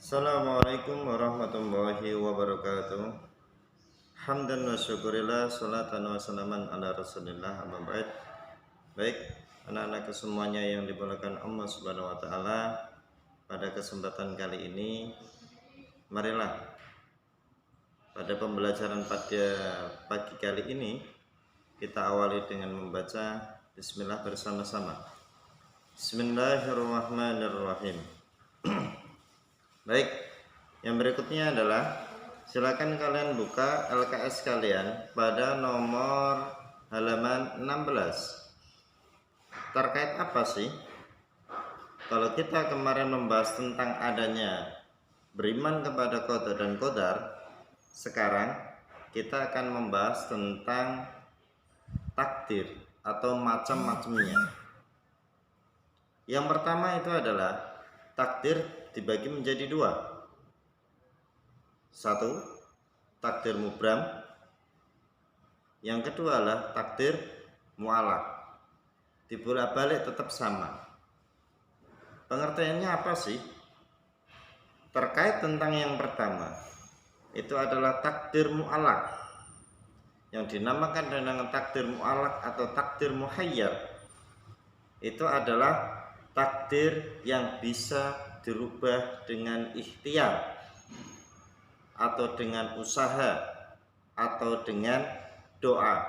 Assalamualaikum warahmatullahi wabarakatuh. Hamdan wa syukurillah, salatan wa salaman ala rasulillah, amma ba'd. Baik, anak-anak semuanya yang dimuliakan Allah Subhanahu wa taala, pada kesempatan kali ini marilah pada pembelajaran pada pagi kali ini kita awali dengan membaca bismillah bersama-sama. Bismillahirrahmanirrahim. Baik, yang berikutnya adalah silakan kalian buka LKS kalian pada nomor halaman 16. Terkait apa sih? Kalau kita kemarin membahas tentang adanya beriman kepada qada dan qadar, sekarang kita akan membahas tentang takdir atau macam-macamnya. Yang pertama itu adalah takdir dibagi menjadi dua. Satu, takdir mubram. Yang kedua adalah takdir mu'alaq. Dibolak-balik tetap sama. Pengertiannya apa sih? Terkait tentang yang pertama, itu adalah takdir mu'alaq, yang dinamakan dengan takdir mu'alaq atau takdir muhayyar. Itu adalah takdir yang bisa dirubah dengan ikhtiar atau dengan usaha atau dengan doa.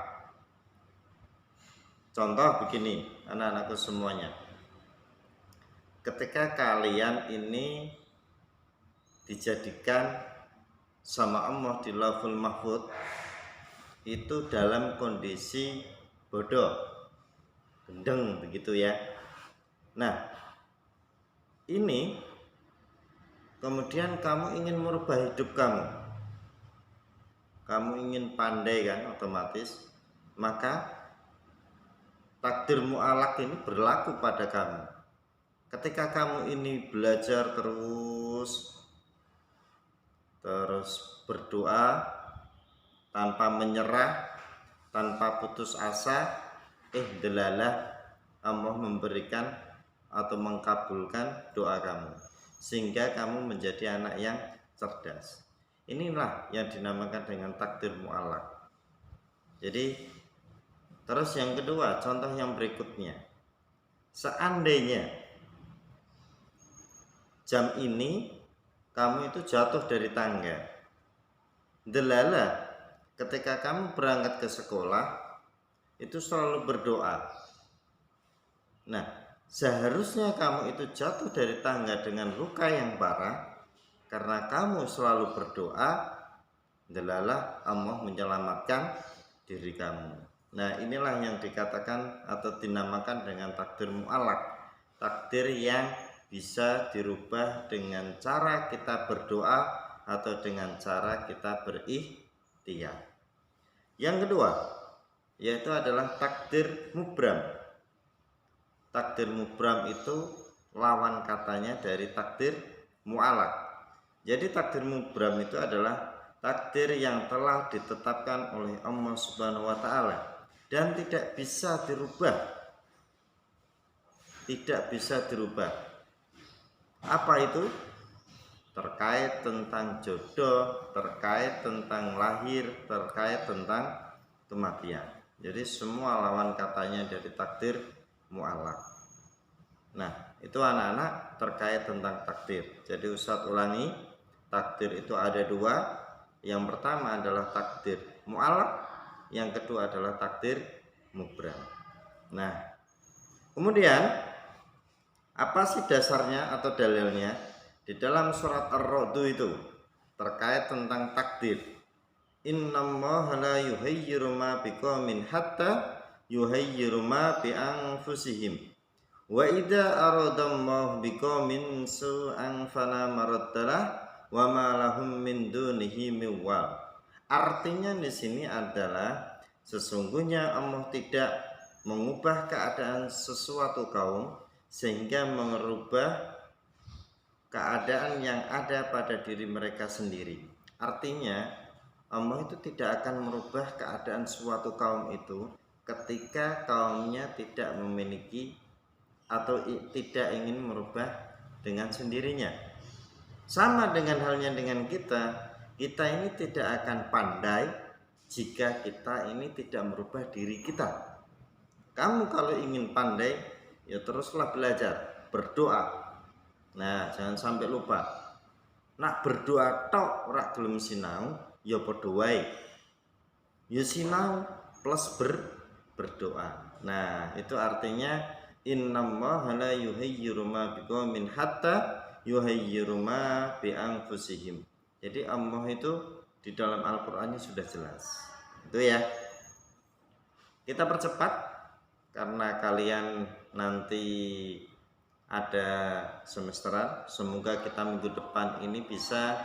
Contoh begini, anak-anakku semuanya. Ketika kalian ini dijadikan sama Allah di Lauhul Mahfuz, itu dalam kondisi bodoh, gendeng begitu ya. Nah, ini kemudian kamu ingin merubah hidup kamu. Kamu ingin pandai kan, otomatis. Maka takdir mu'alaq ini berlaku pada kamu. Ketika kamu ini belajar terus berdoa tanpa menyerah, tanpa putus asa, delalah Allah memberikan atau mengkabulkan doa kamu, sehingga kamu menjadi anak yang cerdas. Inilah yang dinamakan dengan takdir mu'alaq. Jadi terus yang kedua, contoh yang berikutnya. Seandainya jam ini kamu itu jatuh dari tangga, delalah ketika kamu berangkat ke sekolah itu selalu berdoa. Nah, seharusnya kamu itu jatuh dari tangga dengan luka yang parah, karena kamu selalu berdoa, delalah Allah menyelamatkan diri kamu. Nah, inilah yang dikatakan atau dinamakan dengan takdir mu'alaq. Takdir yang bisa dirubah dengan cara kita berdoa atau dengan cara kita berikhtiar. Yang kedua, yaitu adalah takdir mubram. Takdir mubram itu lawan katanya dari takdir mu'alaq. Jadi takdir mubram itu adalah takdir yang telah ditetapkan oleh Allah Subhanahu wa taala dan tidak bisa dirubah. Tidak bisa dirubah. Apa itu? Terkait tentang jodoh, terkait tentang lahir, terkait tentang kematian. Jadi semua lawan katanya dari takdir mu'alaq. Nah, itu anak-anak terkait tentang takdir. Jadi Ustadz ulangi, takdir itu ada dua. Yang pertama adalah takdir mu'alaq, yang kedua adalah takdir mubram. Nah, kemudian apa sih dasarnya atau dalilnya? Di dalam surat Ar-Ra'd itu terkait tentang takdir. Innallaha la yughayyiru ma biqaumin hatta yughayyiru ma bi anfusihim. Wa idza aradallahu biqaumin su'an fala maraddalah wa ma lahum min dunihi min wal. Artinya di sini adalah sesungguhnya Allah tidak mengubah keadaan sesuatu kaum sehingga merubah keadaan yang ada pada diri mereka sendiri. Artinya Allah itu tidak akan merubah keadaan suatu kaum itu ketika kaumnya tidak memiliki atau tidak ingin merubah dengan sendirinya. Sama dengan halnya dengan kita ini tidak akan pandai jika kita ini tidak merubah diri kita. Kamu kalau ingin pandai, ya teruslah belajar, berdoa. Nah, jangan sampai lupa. Nak berdoa tok ora gelem sinau, ya padha wae. Ya sinau plus berdoa. Nah, itu artinya innallaha la yughayyiru ma biqaumin hatta yughayyiru ma bi anfusihim. Jadi Allah itu di dalam Al-Qur'annya sudah jelas. Itu ya. Kita percepat karena kalian nanti ada semesteran. Semoga kita minggu depan ini bisa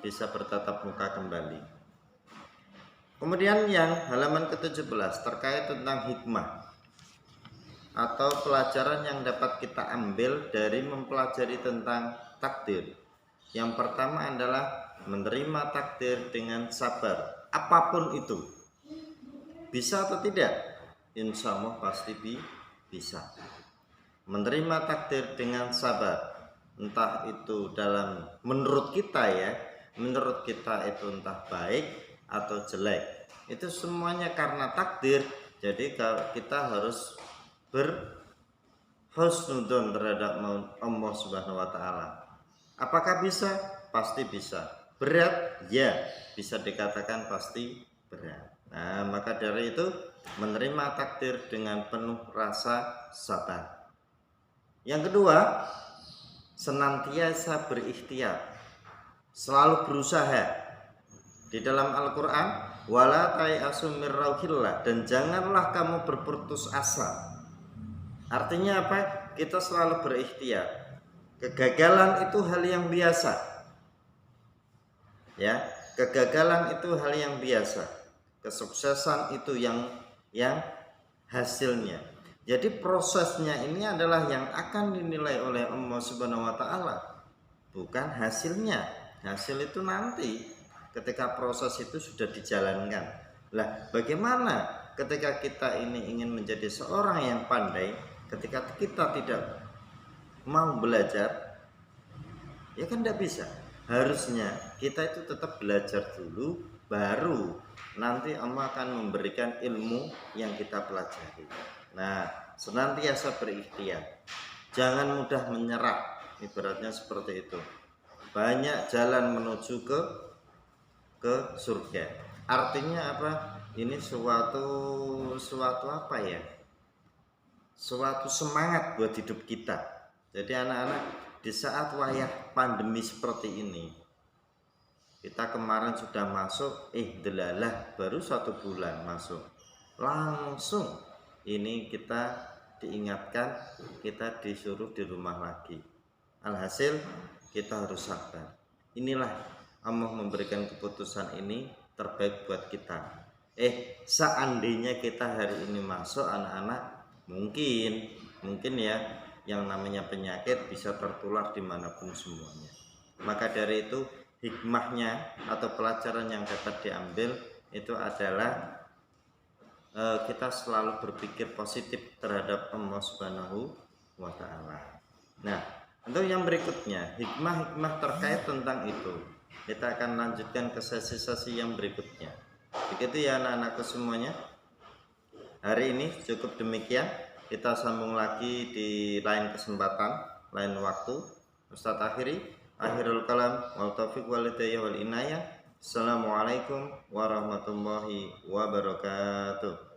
bertatap muka kembali. Kemudian yang halaman ke-17 terkait tentang hikmah atau pelajaran yang dapat kita ambil dari mempelajari tentang takdir. Yang pertama adalah menerima takdir dengan sabar, apapun itu. Bisa atau tidak? Insya Allah pasti bisa. Menerima takdir dengan sabar, entah itu dalam menurut kita ya, menurut kita itu entah baik atau jelek, itu semuanya karena takdir. Jadi kita harus berhusnudzon terhadap Allah Subhanahu wa taala. Apakah bisa? Pasti bisa. Berat? Ya, bisa dikatakan pasti berat. Nah, maka dari itu menerima takdir dengan penuh rasa sabar. Yang kedua, senantiasa berikhtiar, selalu berusaha. Di dalam Al-Qur'an, wala tayasu mir rauhillah, dan janganlah kamu berputus asa. Artinya apa? Kita selalu berikhtiar. Kegagalan itu hal yang biasa. Ya, kegagalan itu hal yang biasa. Kesuksesan itu yang hasilnya. Jadi prosesnya ini adalah yang akan dinilai oleh Allah Subhanahu wa taala, bukan hasilnya. Hasil itu nanti ketika proses itu sudah dijalankan. Lah, bagaimana ketika kita ini ingin menjadi seorang yang pandai, ketika kita tidak mau belajar, ya kan tidak bisa. Harusnya kita itu tetap belajar dulu, baru nanti Allah akan memberikan ilmu yang kita pelajari. Nah, senantiasa berikhtiar, jangan mudah menyerah. Ibaratnya seperti itu. Banyak jalan menuju ke surga. Artinya apa? Ini suatu apa ya? Suatu semangat buat hidup kita. Jadi anak-anak, di saat wayah pandemi seperti ini, kita kemarin sudah masuk, delalah baru 1 bulan masuk, langsung ini kita diingatkan, kita disuruh di rumah lagi. Alhasil kita harus sabar. Inilah Allah memberikan keputusan ini terbaik buat kita. Seandainya kita hari ini masuk, anak-anak, mungkin ya, yang namanya penyakit bisa tertular dimanapun semuanya. Maka dari itu hikmahnya atau pelajaran yang dapat diambil itu adalah kita selalu berpikir positif terhadap Allah Subhanahu wa taala. Nah, untuk yang berikutnya, hikmah-hikmah terkait tentang itu, kita akan lanjutkan ke sesi-sesi yang berikutnya. Begitu ya anak-anakku semuanya. Hari ini cukup demikian. Kita sambung lagi di lain kesempatan, lain waktu. Ustadz akhirul kalam, wal taufiq wal hidayah wal inayah. Assalamualaikum warahmatullahi wabarakatuh.